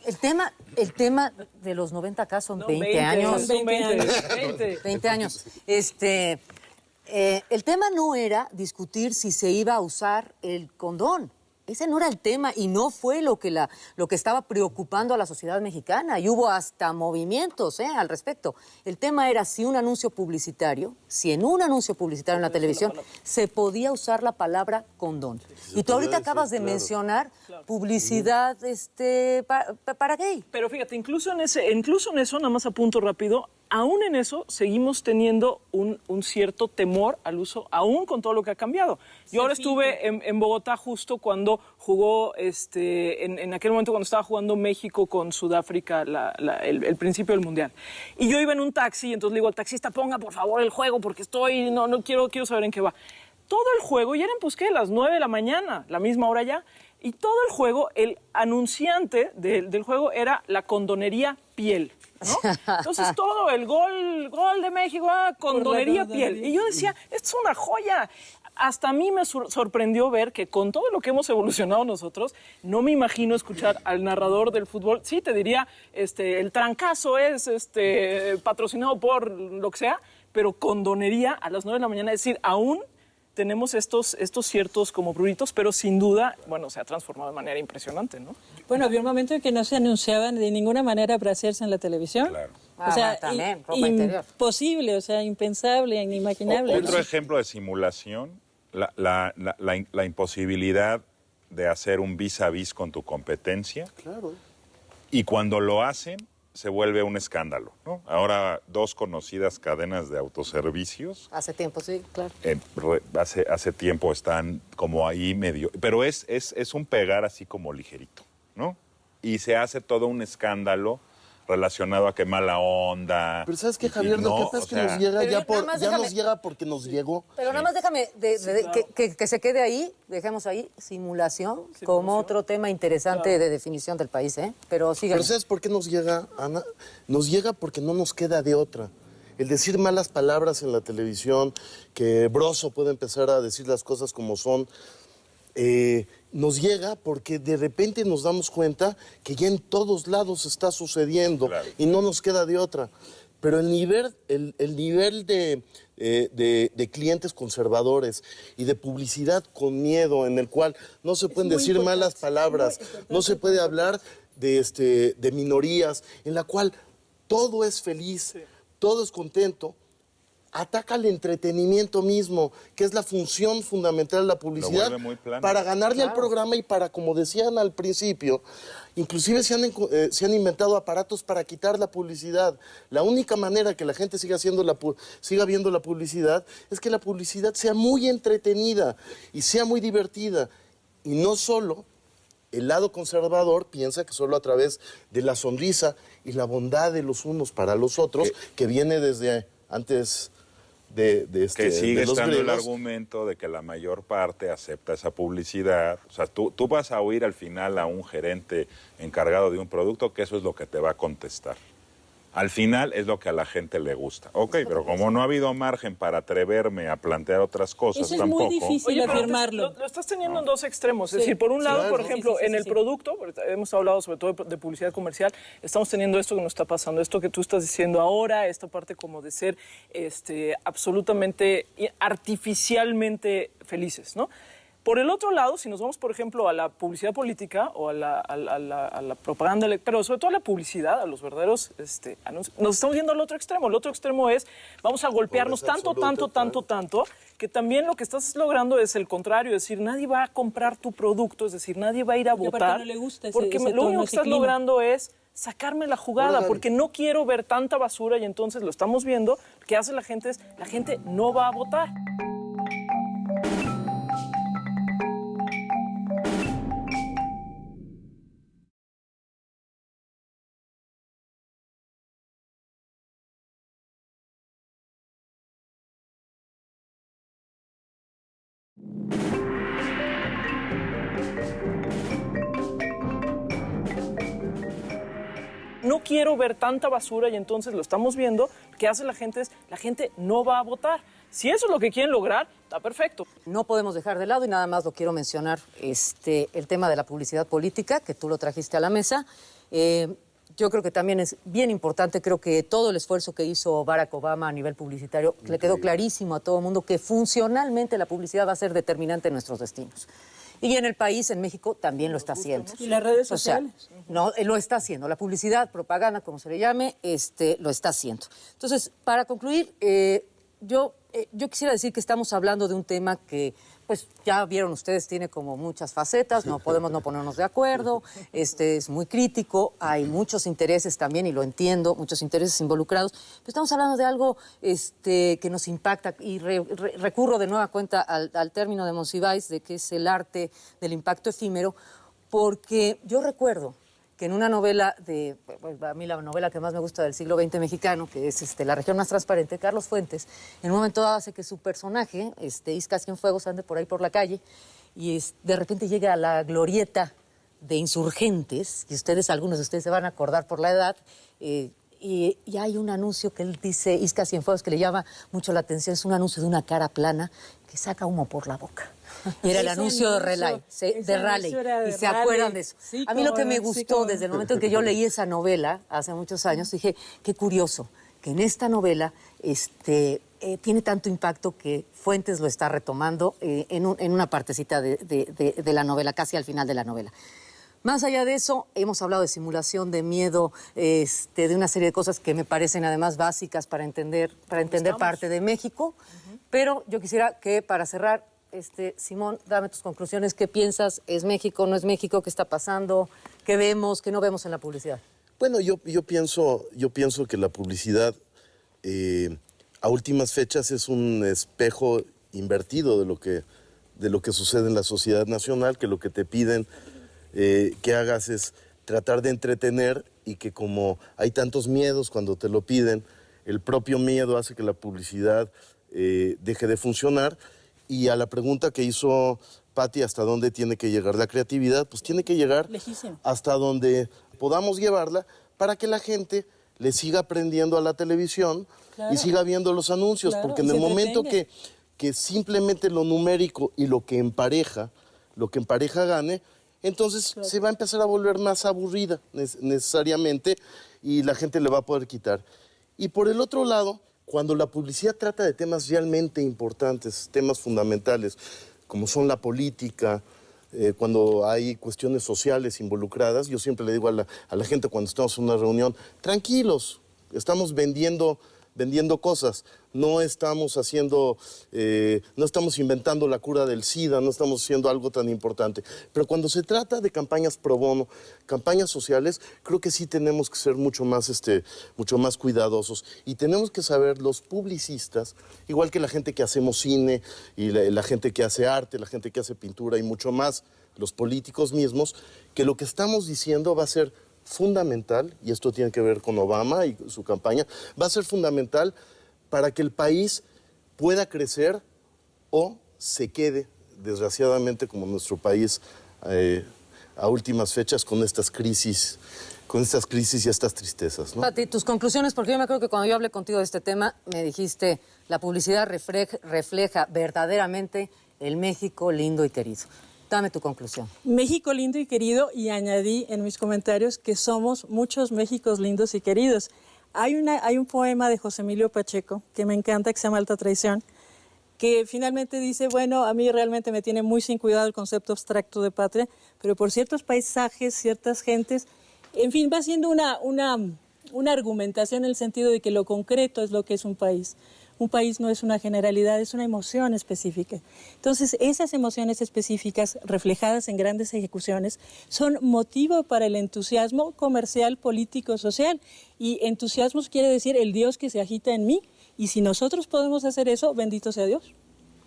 El tema de los 90 acá son 20 años. Son 20 años. El tema no era discutir si se iba a usar el condón. Ese no era el tema y no fue lo que estaba preocupando a la sociedad mexicana. Y hubo hasta movimientos al respecto. El tema era si en un anuncio publicitario en la televisión se podía usar la palabra condón. Y tú ahorita acabas de mencionar publicidad para gay. Pero fíjate, incluso en eso, nada más apunto rápido, aún en eso seguimos teniendo un cierto temor al uso, aún con todo lo que ha cambiado. Yo ahora estuve en Bogotá justo cuando jugó, en aquel momento cuando estaba jugando México con Sudáfrica el principio del Mundial. Y yo iba en un taxi y entonces le digo al taxista, ponga por favor el juego porque no quiero saber en qué va. Todo el juego, y eran las 9 de la mañana, la misma hora ya, y todo el juego, el anunciante del juego era la condonería piel, ¿no? Entonces todo, el gol de México, condonería piel. Y yo decía, esto es una joya. Hasta a mí me sorprendió ver que con todo lo que hemos evolucionado nosotros, no me imagino escuchar al narrador del fútbol. Sí, te diría, el trancazo es patrocinado por lo que sea, pero condonería a las 9 de la mañana, es decir, aún tenemos estos ciertos como pruritos, pero sin duda, se ha transformado de manera impresionante, ¿no? Bueno, había un momento en que no se anunciaban de ninguna manera brasieres en la televisión. Claro. O sea, también, ropa interior. Imposible, impensable, inimaginable. Otro ejemplo de simulación, la imposibilidad de hacer un vis a vis con tu competencia. Claro. Y cuando lo hacen, se vuelve un escándalo, ¿no? Ahora, 2 conocidas cadenas de autoservicios. Hace tiempo, sí, claro. Hace tiempo están como ahí medio... Pero es un pegar así como ligerito, ¿no? Y se hace todo un escándalo relacionado a que mala onda. Pero ¿sabes qué, Javier? Lo que pasa es que nos llega nos llega porque nos llegó. Pero nada más déjame que se quede ahí, dejemos ahí simulación como otro tema interesante de definición del país, ¿eh? Pero síganme. Pero ¿sabes por qué nos llega, Ana? Nos llega porque no nos queda de otra. El decir malas palabras en la televisión, que Broso puede empezar a decir las cosas como son, nos llega porque de repente nos damos cuenta que ya en todos lados está sucediendo y no nos queda de otra. Pero el nivel de clientes conservadores y de publicidad con miedo, en el cual no se pueden decir malas palabras, no se puede hablar de minorías, en la cual todo es feliz, todo es contento, ataca el entretenimiento mismo, que es la función fundamental de la publicidad, para ganarle al programa y para, como decían al principio, inclusive se han inventado aparatos para quitar la publicidad. La única manera que la gente siga viendo la publicidad es que la publicidad sea muy entretenida y sea muy divertida. Y no solo el lado conservador piensa que solo a través de la sonrisa y la bondad de los unos para los otros, que viene desde antes que sigue de los estando el griegos. Argumento de que la mayor parte acepta esa publicidad. O sea, tú vas a oír al final a un gerente encargado de un producto que eso es lo que te va a contestar. Al final es lo que a la gente le gusta. Ok, pero como no ha habido margen para atreverme a plantear otras cosas eso tampoco. Es muy difícil afirmarlo. Lo estás teniendo en dos extremos. Es decir, por un lado, por ejemplo, en el producto, hemos hablado sobre todo de publicidad comercial, estamos teniendo esto que nos está pasando, esto que tú estás diciendo ahora, esta parte como de ser absolutamente artificialmente felices, ¿no? Por el otro lado, si nos vamos, por ejemplo, a la publicidad política o a la propaganda, pero sobre todo a la publicidad, a los verdaderos anuncios, nos estamos yendo al otro extremo. El otro extremo es, vamos a golpearnos tanto, que también lo que estás logrando es el contrario, es decir, nadie va a comprar tu producto, es decir, nadie va a ir a votar. No le gusta porque lo único que estás logrando es sacarme la jugada, porque no quiero ver tanta basura y entonces lo estamos viendo, lo que hace la gente es, la gente no va a votar. No quiero ver tanta basura y entonces lo estamos viendo, lo que hace la gente es, la gente no va a votar. Si eso es lo que quieren lograr, está perfecto. No podemos dejar de lado, y nada más lo quiero mencionar, el tema de la publicidad política, que tú lo trajiste a la mesa. Yo creo que también es bien importante, creo que todo el esfuerzo que hizo Barack Obama a nivel publicitario, le quedó clarísimo a todo el mundo que funcionalmente la publicidad va a ser determinante en nuestros destinos. Y en el país, en México, también lo está haciendo. Y las redes sociales. O sea, no, lo está haciendo. La publicidad, propaganda, como se le llame, lo está haciendo. Entonces, para concluir, yo quisiera decir que estamos hablando de un tema que, pues ya vieron ustedes, tiene como muchas facetas, no podemos no ponernos de acuerdo, es muy crítico, hay muchos intereses también, y lo entiendo, muchos intereses involucrados, pero estamos hablando de algo que nos impacta, y recurro de nueva cuenta al término de Monsiváis, de que es el arte del impacto efímero, porque yo recuerdo que en una novela pues a mí la novela que más me gusta del siglo XX mexicano, que es La región más transparente, Carlos Fuentes, en un momento dado hace que su personaje, Isca Cienfuegos, ande por ahí por la calle, y de repente llega a la glorieta de Insurgentes, y algunos de ustedes se van a acordar por la edad, y hay un anuncio que él dice, Isca Cienfuegos, que le llama mucho la atención, es un anuncio de una cara plana que saca humo por la boca. Y era el anuncio de Raleigh, y se acuerdan de eso. Sí, a mí lo que me gustó desde el momento en que yo leí esa novela, hace muchos años, dije, qué curioso, que en esta novela tiene tanto impacto que Fuentes lo está retomando en una partecita de la novela, casi al final de la novela. Más allá de eso, hemos hablado de simulación, de miedo, de una serie de cosas que me parecen además básicas para entender parte de México. Pero yo quisiera que, para cerrar, Simón, dame tus conclusiones. ¿Qué piensas? ¿Es México, no es México? ¿Qué está pasando? ¿Qué vemos, qué no vemos en la publicidad? Bueno, yo pienso que la publicidad a últimas fechas es un espejo invertido de lo que sucede en la sociedad nacional, que lo que te piden que hagas es tratar de entretener y que como hay tantos miedos cuando te lo piden, el propio miedo hace que la publicidad deje de funcionar. Y a la pregunta que hizo Pati, ¿hasta dónde tiene que llegar la creatividad? Pues tiene que llegar lejísimo, hasta donde podamos llevarla para que la gente le siga aprendiendo a la televisión, claro, y siga viendo los anuncios, claro, porque en el momento entretenga, que simplemente lo numérico y lo que empareja gane, entonces claro, se va a empezar a volver más aburrida necesariamente y la gente le va a poder quitar. Y por el otro lado, cuando la publicidad trata de temas realmente importantes, temas fundamentales, como son la política, cuando hay cuestiones sociales involucradas, yo siempre le digo a la gente cuando estamos en una reunión, tranquilos, estamos vendiendo cosas, no estamos no estamos inventando la cura del SIDA, no estamos haciendo algo tan importante. Pero cuando se trata de campañas pro bono, campañas sociales, creo que sí tenemos que ser mucho más cuidadosos. Y tenemos que saber los publicistas, igual que la gente que hacemos cine, y la gente que hace arte, la gente que hace pintura y mucho más, los políticos mismos, que lo que estamos diciendo va a ser fundamental, y esto tiene que ver con Obama y su campaña, va a ser fundamental para que el país pueda crecer o se quede, desgraciadamente, como nuestro país a últimas fechas, con estas crisis y estas tristezas, ¿no? Pati, tus conclusiones, porque yo me acuerdo que cuando yo hablé contigo de este tema, me dijiste, la publicidad refleja verdaderamente el México lindo y querido. Dame tu conclusión. México lindo y querido, y añadí en mis comentarios que somos muchos Méxicos lindos y queridos. Hay un poema de José Emilio Pacheco que me encanta, que se llama Alta Traición, que finalmente dice, bueno, a mí realmente me tiene muy sin cuidado el concepto abstracto de patria, pero por ciertos paisajes, ciertas gentes, en fin, va siendo una argumentación en el sentido de que lo concreto es lo que es un país. Un país no es una generalidad, es una emoción específica. Entonces, esas emociones específicas reflejadas en grandes ejecuciones son motivo para el entusiasmo comercial, político, social. Y entusiasmo quiere decir el Dios que se agita en mí. Y si nosotros podemos hacer eso, bendito sea Dios.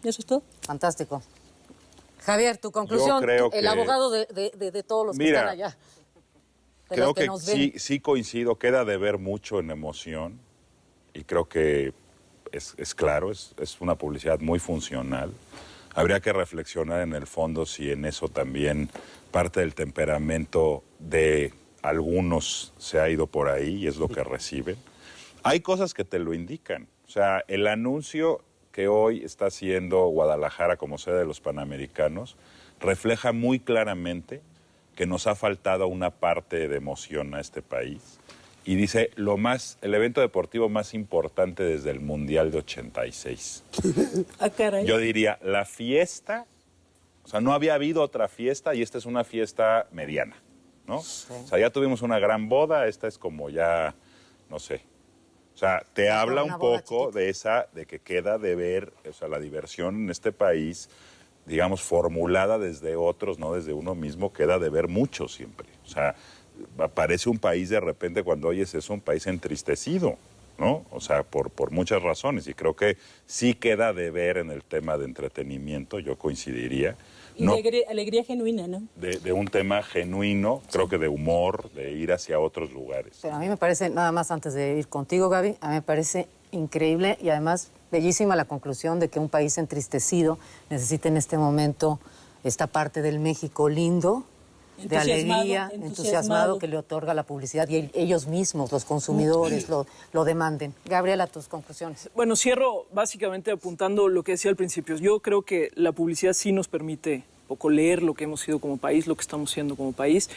Eso es todo. Fantástico. Javier, tu conclusión, el abogado de todos los que están allá. Creo que sí coincido, queda de ver mucho en emoción, y creo que es claro, es una publicidad muy funcional. Habría que reflexionar en el fondo si en eso también parte del temperamento de algunos se ha ido por ahí y es lo que reciben. Hay cosas que te lo indican. O sea, el anuncio que hoy está haciendo Guadalajara como sede de los Panamericanos refleja muy claramente que nos ha faltado una parte de emoción a este país. Y dice, el evento deportivo más importante desde el Mundial de 86. Ah, caray. Yo diría, la fiesta, o sea, no había habido otra fiesta y esta es una fiesta mediana, ¿no? Sí. O sea, ya tuvimos una gran boda, esta es como ya, no sé. O sea, te habla un poco de que queda de ver, o sea, la diversión en este país, digamos, formulada desde otros, no desde uno mismo, queda de ver mucho siempre. O sea, parece un país de repente cuando oyes eso, un país entristecido, ¿no? O sea, por muchas razones, y creo que sí queda de ver en el tema de entretenimiento, yo coincidiría. Y no, alegría genuina, ¿no? De un tema genuino, creo que de humor, de ir hacia otros lugares. Pero a mí me parece, nada más antes de ir contigo, Gaby, a mí me parece increíble y además bellísima la conclusión de que un país entristecido necesita en este momento esta parte del México lindo, de alegría, entusiasmado que le otorga la publicidad y ellos mismos, los consumidores, lo demanden. Gabriela, tus conclusiones. Bueno, cierro básicamente apuntando lo que decía al principio. Yo creo que la publicidad sí nos permite poco leer lo que hemos sido como país, lo que estamos siendo como país.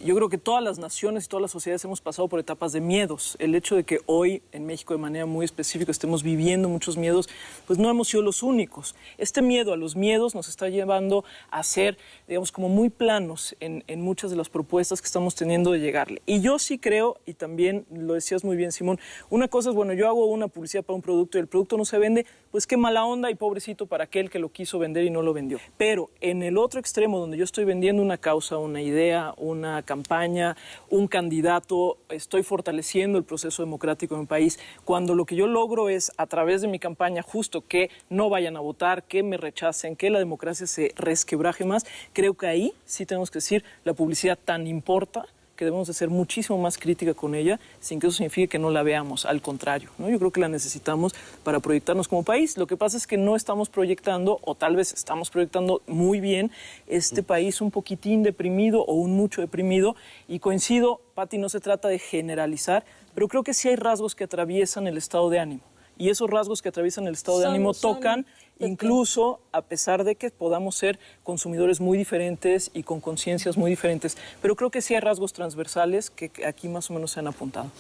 Yo creo que todas las naciones y todas las sociedades hemos pasado por etapas de miedos. El hecho de que hoy en México de manera muy específica estemos viviendo muchos miedos, pues no hemos sido los únicos. Este miedo a los miedos nos está llevando a ser, digamos, como muy planos en muchas de las propuestas que estamos teniendo de llegarle. Y yo sí creo, y también lo decías muy bien, Simón, una cosa es, bueno, yo hago una publicidad para un producto y el producto no se vende, pues qué mala onda y pobrecito para aquel que lo quiso vender y no lo vendió. Pero en el otro extremo, donde yo estoy vendiendo una causa, una idea, una campaña, un candidato, estoy fortaleciendo el proceso democrático en mi país, cuando lo que yo logro es, a través de mi campaña, justo que no vayan a votar, que me rechacen, que la democracia se resquebraje más, creo que ahí sí tenemos que decir, la publicidad tan importa que debemos de ser muchísimo más crítica con ella, sin que eso signifique que no la veamos, al contrario, ¿no? Yo creo que la necesitamos para proyectarnos como país. Lo que pasa es que no estamos proyectando, o tal vez estamos proyectando muy bien, este país un poquitín deprimido o un mucho deprimido, y coincido, Pati, no se trata de generalizar, pero creo que sí hay rasgos que atraviesan el estado de ánimo. Y esos rasgos que atraviesan el estado de ánimo tocan, incluso a pesar de que podamos ser consumidores muy diferentes y con conciencias muy diferentes. Pero creo que sí hay rasgos transversales que aquí más o menos se han apuntado.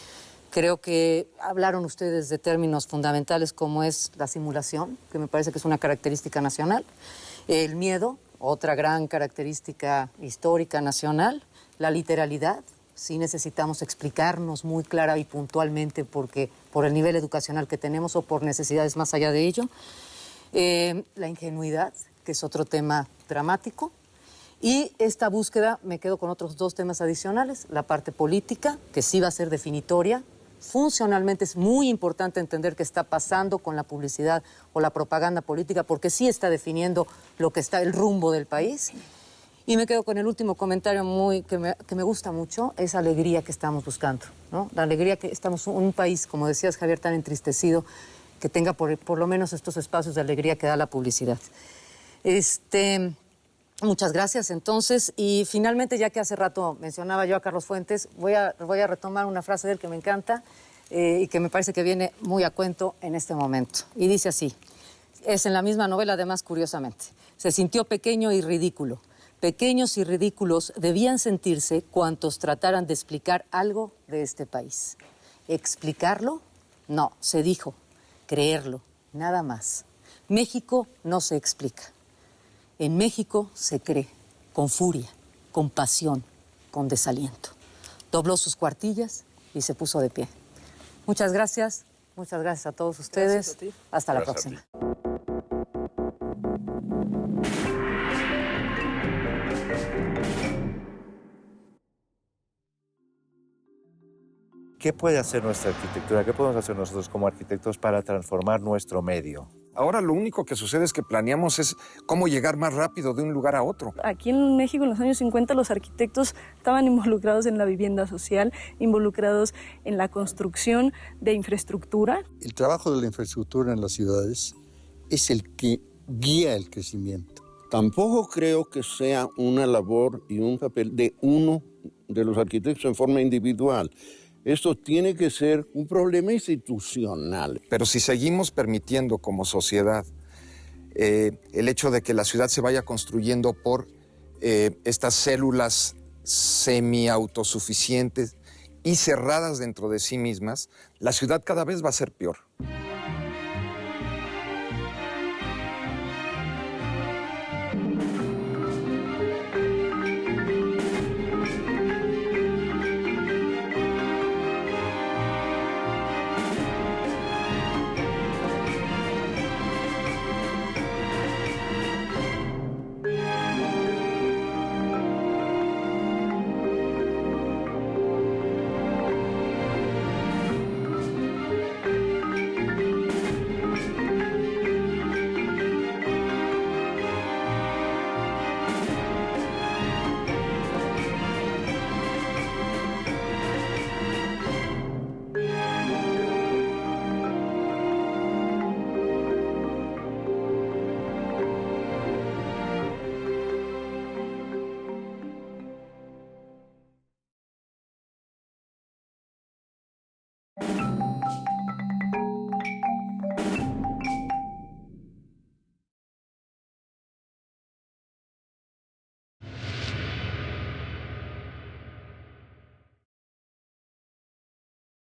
Creo que hablaron ustedes de términos fundamentales como es la simulación, que me parece que es una característica nacional, el miedo, otra gran característica histórica nacional, la literalidad. Sí necesitamos explicarnos muy clara y puntualmente porque por el nivel educacional que tenemos o por necesidades más allá de ello. La ingenuidad, que es otro tema dramático. Y esta búsqueda, me quedo con otros dos temas adicionales, la parte política, que sí va a ser definitoria. Funcionalmente es muy importante entender qué está pasando con la publicidad o la propaganda política, porque sí está definiendo lo que está el rumbo del país. Y me quedo con el último comentario que me gusta mucho, esa alegría que estamos buscando, ¿no? La alegría que estamos en un país, como decías, Javier, tan entristecido, que tenga por lo menos estos espacios de alegría que da la publicidad. Muchas gracias, entonces. Y finalmente, ya que hace rato mencionaba yo a Carlos Fuentes, voy a retomar una frase de él que me encanta y que me parece que viene muy a cuento en este momento. Y dice así, es en la misma novela, además, curiosamente. Se sintió pequeño y ridículo. Pequeños y ridículos debían sentirse cuantos trataran de explicar algo de este país. ¿Explicarlo? No, se dijo. Creerlo, nada más. México no se explica. En México se cree, con furia, con pasión, con desaliento. Dobló sus cuartillas y se puso de pie. Muchas gracias a todos ustedes. Gracias a ti. Hasta la Gracias a próxima. ¿Qué puede hacer nuestra arquitectura? ¿Qué podemos hacer nosotros como arquitectos para transformar nuestro medio? Ahora lo único que sucede es que planeamos es cómo llegar más rápido de un lugar a otro. Aquí en México en los años 50 los arquitectos estaban involucrados en la vivienda social, involucrados en la construcción de infraestructura. El trabajo de la infraestructura en las ciudades es el que guía el crecimiento. Tampoco creo que sea una labor y un papel de uno de los arquitectos en forma individual. Esto tiene que ser un problema institucional. Pero si seguimos permitiendo como sociedad el hecho de que la ciudad se vaya construyendo por estas células semi-autosuficientes y cerradas dentro de sí mismas, la ciudad cada vez va a ser peor.